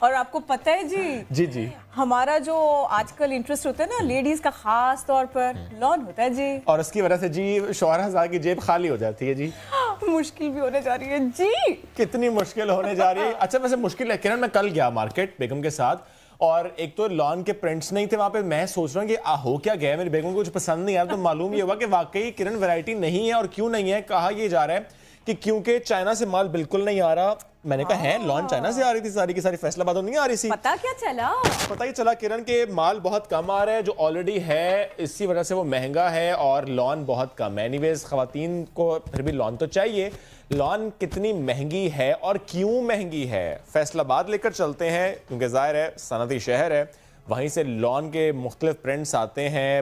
اور آپ کو پتہ ہے جی جی ہمارا جو آج کل انٹرسٹ ہوتا ہے نا لیڈیز کا خاص طور پر لون ہوتا ہے جی، اور اس کی وجہ سے جی شوہر حضرات کی جیب خالی ہو جاتی ہے جی. مشکل بھی ہونے جا رہی ہے جی. کتنی مشکل ہونے جا رہی ہے. اچھا ویسے مشکل ہے کرن، میں کل گیا مارکیٹ بیگم کے ساتھ اور ایک تو لان کے پرنٹس نہیں تھے وہاں پہ. میں سوچ رہا ہوں کہ ہو کیا گیا، میری بیگم کو کچھ پسند نہیں آیا. تو معلوم یہ ہوا کہ واقعی کرن ویرائٹی نہیں ہے. اور کیوں نہیں ہے؟ کہا یہ جا رہا ہے کہ کیونکہ چائنا سے مال بالکل نہیں آ رہا. میں نے کہا ہے لان چائنا سے آ رہی تھی ساری کی ساری، فیصل آباد نہیں آ رہی تھی. پتا کیا چلا؟ پتہ ہی چلا کرن کہ مال بہت کم آ رہا ہے جو آلریڈی ہے، اسی وجہ سے وہ مہنگا ہے اور لان بہت کم ہے. اینیویز خواتین کو پھر بھی لان تو چاہیے. لان کتنی مہنگی ہے اور کیوں مہنگی ہے، فیصل آباد لے کر چلتے ہیں کیونکہ ظاہر ہے صنعتی شہر ہے، وہیں سے لان کے مختلف پرنٹس آتے ہیں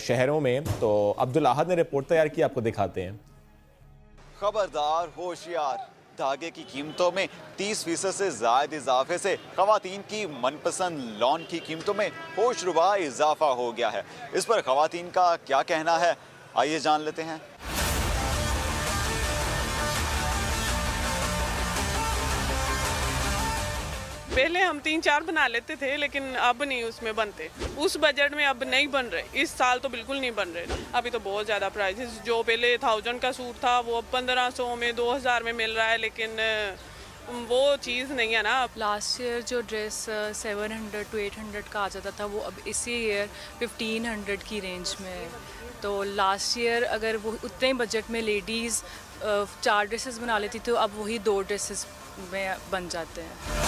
شہروں میں. تو عبدالاحد نے رپورٹ تیار کی، آپ کو دکھاتے ہیں. خبردار، ہوشیار، دھاگے کی قیمتوں میں 30% سے زائد اضافے سے خواتین کی من پسند لان کی قیمتوں میں ہوش ربا اضافہ ہو گیا ہے. اس پر خواتین کا کیا کہنا ہے، آئیے جان لیتے ہیں. پہلے ہم 3-4 بنا لیتے تھے لیکن اب نہیں اس میں بنتے، اس بجٹ میں اب نہیں بن رہے. اس سال تو بالکل نہیں بن رہے. ابھی تو بہت زیادہ پرائسز، جو پہلے 1000 کا سوٹ تھا وہ اب 1500 میں 2000 میں مل رہا ہے، لیکن وہ چیز نہیں ہے نا. لاسٹ ایئر جو ڈریس 700 to 800 کا آ جاتا تھا وہ اب اسی ایئر 1500 کی رینج میں ہے. تو لاسٹ ایئر اگر وہ اتنے بجٹ میں لیڈیز 4 ڈریسز بنا لیتی تو اب وہی 2 ڈریسز میں بن جاتے ہیں.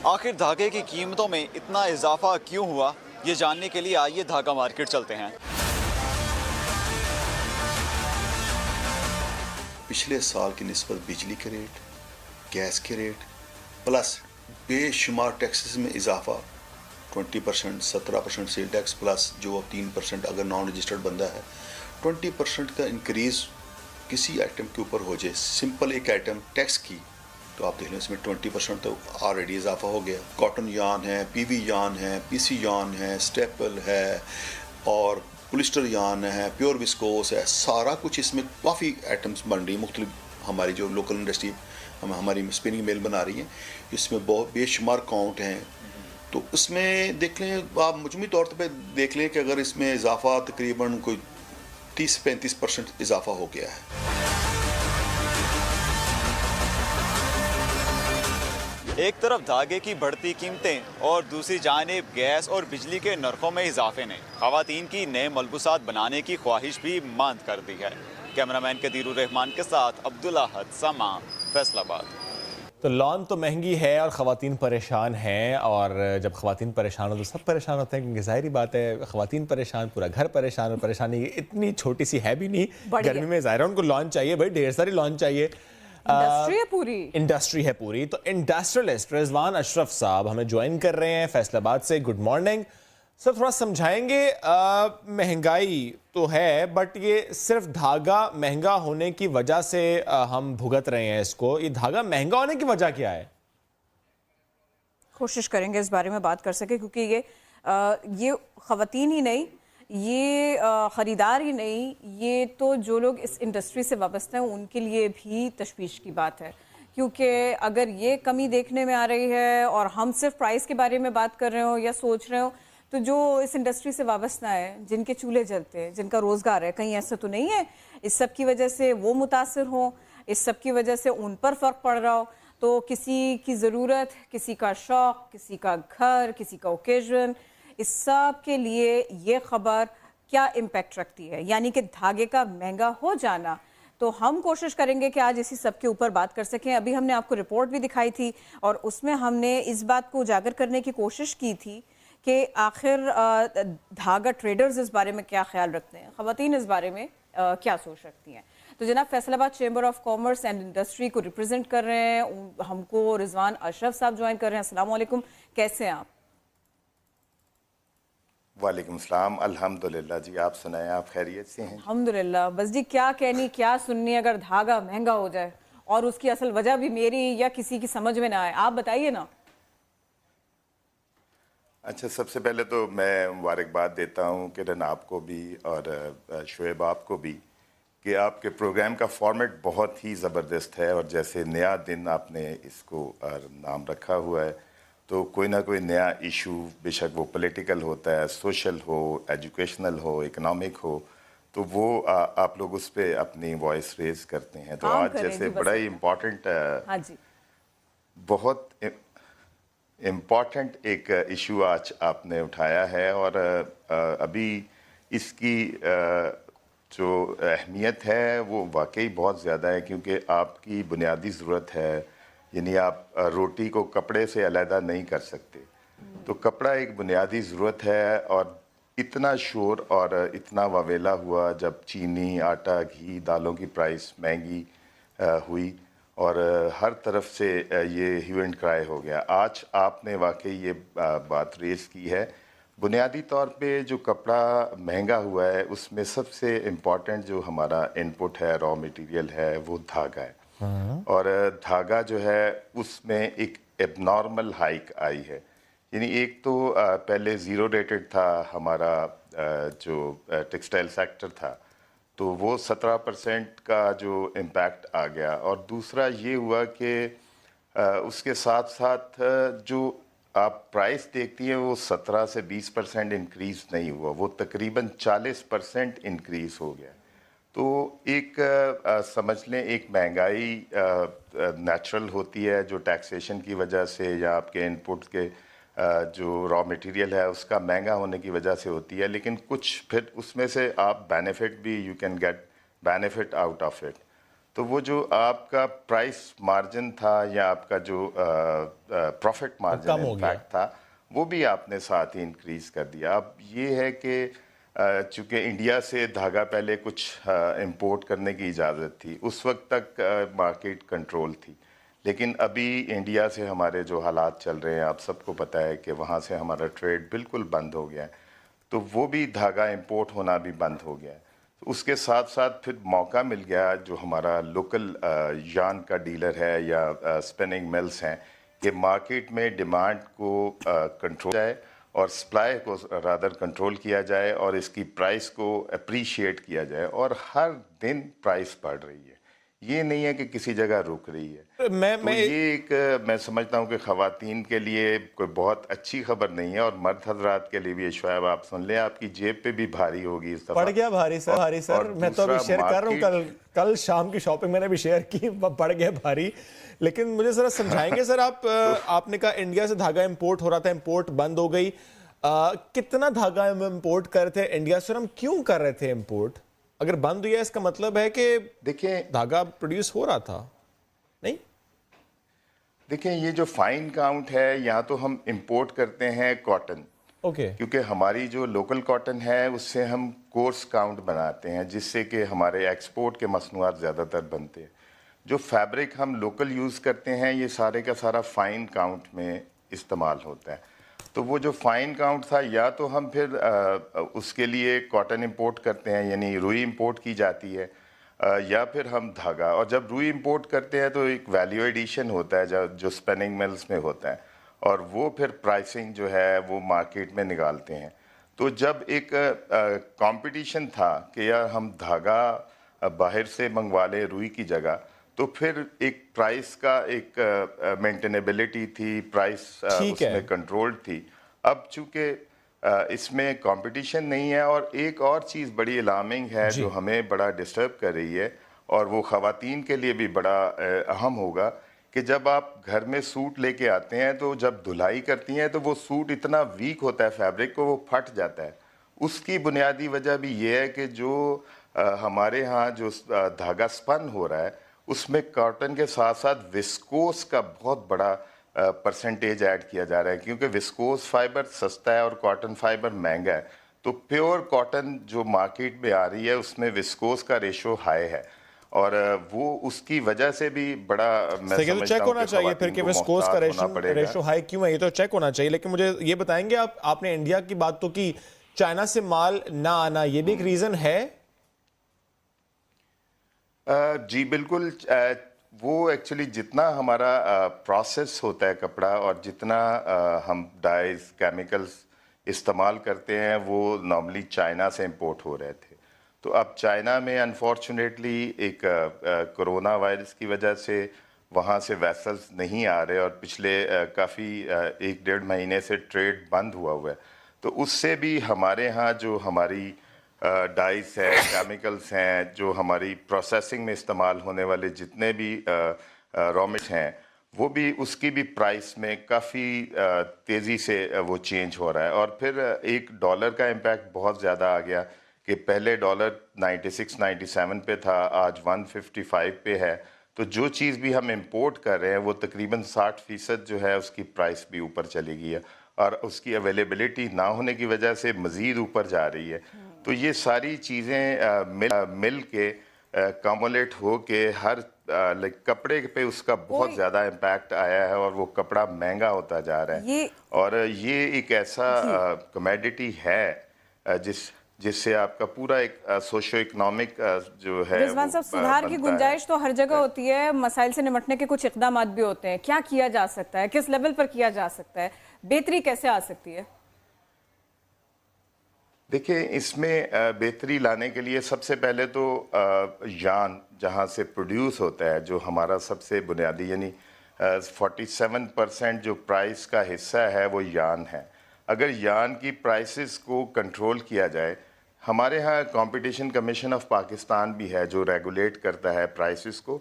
آخر دھاگے کی قیمتوں میں اتنا اضافہ کیوں ہوا، یہ جاننے کے لیے آئیے دھاگا مارکیٹ چلتے ہیں. پچھلے سال کی نسبت بجلی کے ریٹ، گیس کے ریٹ پلس بے شمار ٹیکسز میں اضافہ 20%، 17% سیل ٹیکس پلس جو 3% اگر نان رجسٹرڈ بندہ ہے 20% کا انکریز کسی آئٹم کے اوپر ہو جائے، سمپل ایک آئٹم ٹیکس کی، تو آپ دیکھ لیں اس میں 20% تو آلریڈی اضافہ ہو گیا. کاٹن یارن ہے، پی وی یارن ہے، پی سی یارن ہے، اسٹیپل ہے اور پولیسٹر یارن ہے، پیور وسکوس ہے، سارا کچھ اس میں کافی آئٹمس بن رہی ہیں مختلف. ہماری جو لوکل انڈسٹری ہماری اسپننگ میل بنا رہی ہیں، اس میں بہت بے شمار کاؤنٹ ہیں. تو اس میں دیکھ لیں آپ مجموعی طور پہ دیکھ لیں کہ اگر اس میں اضافہ تقریباً کوئی 30-35% اضافہ ہو گیا ہے. ایک طرف دھاگے کی بڑھتی قیمتیں اور دوسری جانب گیس اور بجلی کے نرخوں میں اضافے نے خواتین کی نئے ملبوسات بنانے کی خواہش بھی ماند کر دی ہے. کیمرامین قدیر الرحمان کے ساتھ عبدالاحد، سما، فیصل آباد. تو لان تو مہنگی ہے اور خواتین پریشان ہیں، اور جب خواتین پریشان ہو تو سب پریشان ہوتے ہیں کیونکہ ظاہری بات ہے خواتین پریشان، پورا گھر پریشان. اور پریشانی اتنی چھوٹی سی ہے بھی نہیں، گرمی میں ظاہر ہے ان کو لان چاہیے بھائی، ڈھیر ساری لان چاہیے. انڈسٹری ہے پوری. تو انڈسٹریلسٹ رضوان اشرف صاحب ہمیں جوائن کر رہے ہیں فیصل آباد سے. Good morning sir. تھوڑا سمجھائیں گے، مہنگائی تو ہے بٹ یہ صرف دھاگا مہنگا ہونے کی وجہ سے ہم بھگت رہے ہیں اس کو، یہ دھاگا مہنگا ہونے کی وجہ کیا ہے؟ کوشش کریں گے اس بارے میں بات کر سکے، کیونکہ یہ خواتین ہی نہیں، یہ خریدار ہی نہیں، یہ تو جو لوگ اس انڈسٹری سے وابستہ ہیں ان کے لیے بھی تشویش کی بات ہے. کیونکہ اگر یہ کمی دیکھنے میں آ رہی ہے اور ہم صرف پرائس کے بارے میں بات کر رہے ہوں یا سوچ رہے ہوں، تو جو اس انڈسٹری سے وابستہ ہے، جن کے چولہے جلتے ہیں، جن کا روزگار ہے، کہیں ایسا تو نہیں ہے اس سب کی وجہ سے وہ متاثر ہوں، اس سب کی وجہ سے ان پر فرق پڑ رہا ہو. تو کسی کی ضرورت، کسی کا شوق، کسی کا گھر، کسی کا اوکیزن، اس سب کے لیے یہ خبر کیا امپیکٹ رکھتی ہے، یعنی کہ دھاگے کا مہنگا ہو جانا. تو ہم کوشش کریں گے کہ آج اسی سب کے اوپر بات کر سکیں. ابھی ہم نے آپ کو رپورٹ بھی دکھائی تھی اور اس میں ہم نے اس بات کو اجاگر کرنے کی کوشش کی تھی کہ آخر دھاگا ٹریڈرز اس بارے میں کیا خیال رکھتے ہیں، خواتین اس بارے میں کیا سوچ رکھتی ہیں. تو جناب فیصل آباد chamber of commerce and industry کو ریپرزینٹ کر رہے ہیں، ہم کو رضوان اشرف صاحب جوائن کر رہے ہیں. السلام علیکم، کیسے ہیں آپ؟ وعلیکم السلام، الحمدللہ جی. آپ سنائیں، آپ خیریت سے ہیں؟ الحمدللہ. بس جی کیا کہنی کیا سننی اگر دھاگا مہنگا ہو جائے اور اس کی اصل وجہ بھی میری یا کسی کی سمجھ میں نہ آئے، آپ بتائیے نا. اچھا، سب سے پہلے تو میں مبارکباد دیتا ہوں کرن آپ کو بھی اور شعیب آپ کو بھی کہ آپ کے پروگرام کا فارمیٹ بہت ہی زبردست ہے، اور جیسے نیا دن آپ نے اس کو نام رکھا ہوا ہے، تو کوئی نہ کوئی نیا ایشو، بے شک وہ پولیٹیکل ہوتا ہے، سوشل ہو، ایجوکیشنل ہو، اکنامک ہو، تو وہ آپ لوگ اس پہ اپنی وائس ریز کرتے ہیں. تو کام آج کریں جیسے جی، بڑا بس ہی امپورٹنٹ، ہاں جی، بہت امپورٹنٹ ایک ایشو آج آپ نے اٹھایا ہے، اور ابھی اس کی جو اہمیت ہے وہ واقعی بہت زیادہ ہے، کیونکہ آپ کی بنیادی ضرورت ہے، یعنی آپ روٹی کو کپڑے سے علیحدہ نہیں کر سکتے. تو کپڑا ایک بنیادی ضرورت ہے، اور اتنا شور اور اتنا واویلا ہوا جب چینی، آٹا، گھی، دالوں کی پرائس مہنگی ہوئی، اور ہر طرف سے یہ ہیو اینڈ کرائے ہو گیا. آج آپ نے واقعی یہ بات ریز کی ہے. بنیادی طور پہ جو کپڑا مہنگا ہوا ہے، اس میں سب سے امپورٹنٹ جو ہمارا ان پٹ ہے، را مٹیریل ہے، وہ دھاگا ہے. اور دھاگا جو ہے اس میں ایک ایب نارمل ہائیک آئی ہے. یعنی ایک تو پہلے زیرو ریٹڈ تھا ہمارا جو ٹیکسٹائل سیکٹر تھا، تو وہ 17% کا جو امپیکٹ آ گیا. اور دوسرا یہ ہوا کہ اس کے ساتھ ساتھ جو آپ پرائس دیکھتی ہیں وہ 17 سے 20% انکریز نہیں ہوا، وہ تقریباً 40% انکریز ہو گیا. تو ایک سمجھ لیں ایک مہنگائی نیچرل ہوتی ہے جو ٹیکسیشن کی وجہ سے، یا آپ کے ان پٹ کے جو را مٹیریل ہے اس کا مہنگا ہونے کی وجہ سے ہوتی ہے. لیکن کچھ پھر اس میں سے آپ بینیفٹ بھی، you can get benefit out of it. تو وہ جو آپ کا پرائس مارجن تھا، یا آپ کا جو پروفٹ مارجن کم ہو گیا، امپیکٹ تھا، وہ بھی آپ نے ساتھ ہی انکریز کر دیا. اب یہ ہے کہ چونکہ انڈیا سے دھاگا پہلے کچھ امپورٹ کرنے کی اجازت تھی، اس وقت تک مارکیٹ کنٹرول تھی. لیکن ابھی انڈیا سے ہمارے جو حالات چل رہے ہیں، آپ سب کو پتہ ہے کہ وہاں سے ہمارا ٹریڈ بالکل بند ہو گیا ہے. تو وہ بھی دھاگا امپورٹ ہونا بھی بند ہو گیا ہے. اس کے ساتھ ساتھ پھر موقع مل گیا جو ہمارا لوکل یارن کا ڈیلر ہے یا اسپننگ ملز ہیں، کہ مارکیٹ میں ڈیمانڈ کو کنٹرول جائے اور سپلائی کو رادر کنٹرول کیا جائے، اور اس کی پرائس کو اپریشیٹ کیا جائے. اور ہر دن پرائس بڑھ رہی ہے، یہ نہیں ہے کہ کسی جگہ رک رہی ہے. تو یہ ایک میں سمجھتا ہوں کہ خواتین کے لیے کوئی بہت اچھی خبر نہیں ہے، اور مرد حضرات کے لیے بھی. شعیب آپ سن لیں، آپ کی جیب پہ بھی بھاری ہوگی اس دفعہ. پڑ گیا بھاری سر، بھاری سر. میں تو ابھی شیئر کر رہا ہوں، کل شام کی شاپنگ میں نے بھی شیئر کی، پڑ گیا بھاری. لیکن مجھے ذرا سمجھائیں گے سر، آپ نے کہا انڈیا سے دھاگا امپورٹ ہو رہا تھا، امپورٹ بند ہو گئی. کتنا دھاگا ہم امپورٹ کر رہے تھے انڈیا سے، اور ہم کیوں کر رہے تھے امپورٹ؟ اگر بند ہوئی ہے اس کا مطلب ہے کہ دیکھیں دھاگا پروڈیوس ہو رہا تھا نہیں؟ دیکھیں یہ جو فائن کاؤنٹ ہے، یہاں تو ہم امپورٹ کرتے ہیں کاٹن، اوکے، کیونکہ ہماری جو لوکل کاٹن ہے اس سے ہم کورس کاؤنٹ بناتے ہیں، جس سے کہ ہمارے ایکسپورٹ کے مصنوعات زیادہ تر بنتے ہیں. جو فیبرک ہم لوکل یوز کرتے ہیں یہ سارے کا سارا فائن کاؤنٹ میں استعمال ہوتا ہے. تو وہ جو فائن کاؤنٹ تھا، یا تو ہم پھر اس کے لیے کاٹن امپورٹ کرتے ہیں، یعنی روئی امپورٹ کی جاتی ہے، یا پھر ہم دھاگا. اور جب روئی امپورٹ کرتے ہیں تو ایک ویلیو ایڈیشن ہوتا ہے جو اسپیننگ ملز میں ہوتا ہے، اور وہ پھر پرائسنگ جو ہے وہ مارکیٹ میں نکالتے ہیں. تو جب ایک کمپٹیشن تھا کہ یار ہم دھاگا باہر سے منگوا لیں روئی کی جگہ، تو پھر ایک پرائس کا ایک مینٹینیبلٹی تھی، پرائس اس میں کنٹرول تھی. اب چونکہ اس میں کمپٹیشن نہیں ہے، اور ایک اور چیز بڑی الارمنگ ہے جو ہمیں بڑا ڈسٹرب کر رہی ہے، اور وہ خواتین کے لیے بھی بڑا اہم ہوگا، کہ جب آپ گھر میں سوٹ لے کے آتے ہیں تو جب دھلائی کرتی ہیں تو وہ سوٹ اتنا ویک ہوتا ہے فیبرک کو، وہ پھٹ جاتا ہے. اس کی بنیادی وجہ بھی یہ ہے کہ جو ہمارے ہاں جو دھاگا سپن ہو رہا ہے اس میں کاٹن کے ساتھ ساتھ وسکوس کا بہت بڑا پرسنٹیج ایڈ کیا جا رہا ہے، کیونکہ وسکوس فائبر سستا ہے اور کاٹن فائبر مہنگا ہے. تو پیور کاٹن جو مارکیٹ میں آ رہی ہے اس میں وسکوس کا ریشو ہائی ہے، اور وہ اس کی وجہ سے بھی بڑا میں سمجھتا ہوں کہ خواتین کو محتاط ہونا پڑے گا. ریشو ہائی کیوں ہے یہ تو چیک ہونا چاہیے. لیکن مجھے یہ بتائیں گے، آپ نے انڈیا کی بات تو کی، چائنا سے مال نہ آنا یہ بھی ایک ریزن ہے؟ جی بالکل. وہ ایکچولی جتنا ہمارا پروسیس ہوتا ہے کپڑا، اور جتنا ہم ڈائز کیمیکلز استعمال کرتے ہیں، وہ نارملی چائنا سے امپورٹ ہو رہے تھے. تو اب چائنا میں انفارچونیٹلی ایک کرونا وائرس کی وجہ سے وہاں سے ویسلز نہیں آ رہے اور پچھلے کافی 1-1.5 مہینے سے ٹریڈ بند ہوا ہے. تو اس سے بھی ہمارے ہاں جو ہماری ڈائز ہے، کیمیکلز ہیں، جو ہماری پروسیسنگ میں استعمال ہونے والے جتنے بھی را مٹیریل ہیں، وہ بھی اس کی بھی پرائس میں کافی تیزی سے وہ چینج ہو رہا ہے. اور پھر ایک ڈالر کا امپیکٹ بہت زیادہ آ گیا کہ پہلے ڈالر 96-97 پہ تھا، آج 155 پہ ہے. تو جو چیز بھی ہم امپورٹ کر رہے ہیں وہ تقریباً 60% جو ہے اس کی پرائس بھی اوپر چلی گئی ہے اور اس کی اویلیبلٹی نہ ہونے کی وجہ سے مزید اوپر جا رہی ہے. تو یہ ساری چیزیں مل کے کامولیٹ ہو کے ہر کپڑے پہ اس کا بہت زیادہ امپیکٹ آیا ہے اور وہ کپڑا مہنگا ہوتا جا رہا ہے. اور یہ ایک ایسا کمیڈیٹی ہے جس سے آپ کا پورا ایک سوشو اکنامک جو ہے رضوان صاحب، سدھار کی گنجائش تو ہر جگہ ہوتی ہے، مسائل سے نمٹنے کے کچھ اقدامات بھی ہوتے ہیں. کیا کیا جا سکتا ہے؟ کس لیول پر کیا جا سکتا ہے؟ بہتری کیسے آ سکتی ہے؟ دیکھیں، اس میں بہتری لانے کے لیے سب سے پہلے تو یارن جہاں سے پروڈیوس ہوتا ہے، جو ہمارا سب سے بنیادی یعنی 47% جو پرائس کا حصہ ہے وہ یارن ہے. اگر یارن کی پرائسز کو کنٹرول کیا جائے، ہمارے ہاں کمپٹیشن کمیشن آف پاکستان بھی ہے جو ریگولیٹ کرتا ہے پرائسز کو.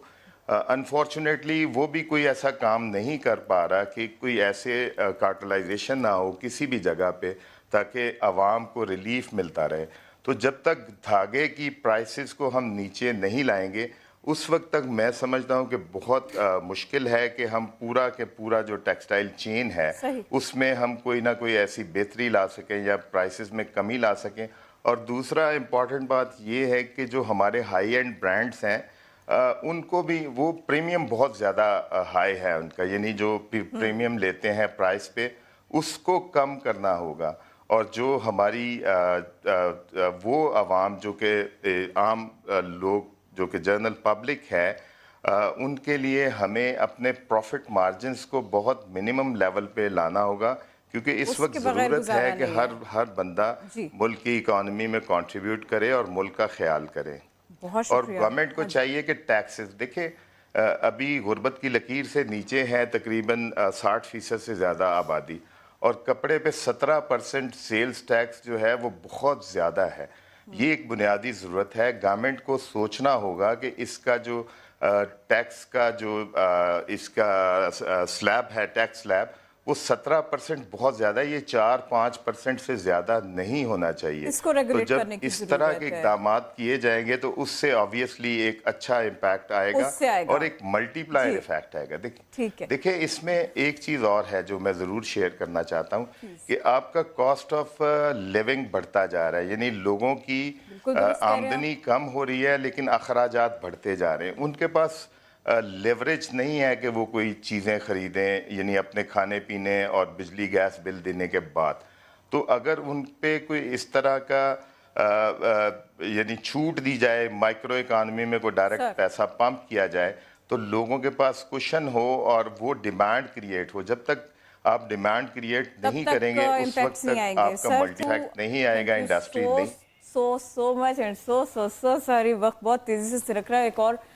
انفارچونیٹلی وہ بھی کوئی ایسا کام نہیں کر پا رہا کہ کوئی ایسے کارٹلائزیشن نہ ہو کسی بھی جگہ پہ تاکہ عوام کو ریلیف ملتا رہے. تو جب تک دھاگے کی پرائسز کو ہم نیچے نہیں لائیں گے اس وقت تک میں سمجھتا ہوں کہ بہت مشکل ہے کہ ہم پورا کے پورا جو ٹیکسٹائل چین ہے اس میں ہم کوئی نہ کوئی ایسی بہتری لا سکیں یا پرائسز میں کمی لا سکیں. اور دوسرا امپورٹنٹ بات یہ ہے کہ جو ہمارے ہائی اینڈ برانڈز ہیں ان کو بھی وہ پریمیم بہت زیادہ ہائی ہے ان کا، یعنی جو پریمیم لیتے ہیں پرائس پہ اس کو کم کرنا ہوگا. اور جو ہماری وہ عوام جو کہ عام لوگ جو کہ جنرل پبلک ہے ان کے لیے ہمیں اپنے پروفٹ مارجنز کو بہت منیمم لیول پہ لانا ہوگا، کیونکہ اس وقت ضرورت ہے کہ ہر بندہ ملک کی اکانومی میں کنٹریبیوٹ کرے اور ملک کا خیال کرے. اور گورنمنٹ کو چاہیے کہ ٹیکسز دیکھیں، ابھی غربت کی لکیر سے نیچے ہے تقریباً 60% سے زیادہ آبادی، اور کپڑے پہ 17% سیلز ٹیکس جو ہے وہ بہت زیادہ ہے. یہ ایک بنیادی ضرورت ہے. گورنمنٹ کو سوچنا ہوگا کہ اس کا جو ٹیکس کا جو اس کا سلیب ہے، ٹیکس سلیب، وہ 17% بہت زیادہ ہے. یہ 4-5% سے زیادہ نہیں ہونا چاہیے. اس کو ریگولیٹ تو کرنے جب کی اس طرح کے اقدامات کیے جائیں گے تو اس سے آبویسلی ایک اچھا امپیکٹ آئے گا اور ایک ملٹی پلائر افیکٹ آئے گا. دیکھیں اس میں ایک چیز اور ہے جو میں ضرور شیئر کرنا چاہتا ہوں کہ آپ کا کاسٹ آف لیونگ بڑھتا جا رہا ہے، یعنی لوگوں کی آمدنی کم ہو رہی ہے لیکن اخراجات بڑھتے جا رہے ہیں. ان کے پاس لیوریج نہیں ہے کہ وہ کوئی چیزیں خریدیں، یعنی اپنے کھانے پینے اور بجلی گیس بل دینے کے بعد. تو اگر ان پہ کوئی اس طرح کا یعنی چھوٹ دی جائے، مائکرو اکانومی میں کوئی ڈائریکٹ پیسہ پمپ کیا جائے تو لوگوں کے پاس کوشن ہو اور وہ ڈیمانڈ کریٹ ہو. جب تک آپ ڈیمانڈ کریٹ نہیں کریں گے اس وقت تک آپ کا ملٹی ایفیکٹ نہیں آئے گا. انڈسٹری نہیں سو مچ اینڈ سو سوری، وقت بہت تیزی سے سرک رہا ہے. ایک اور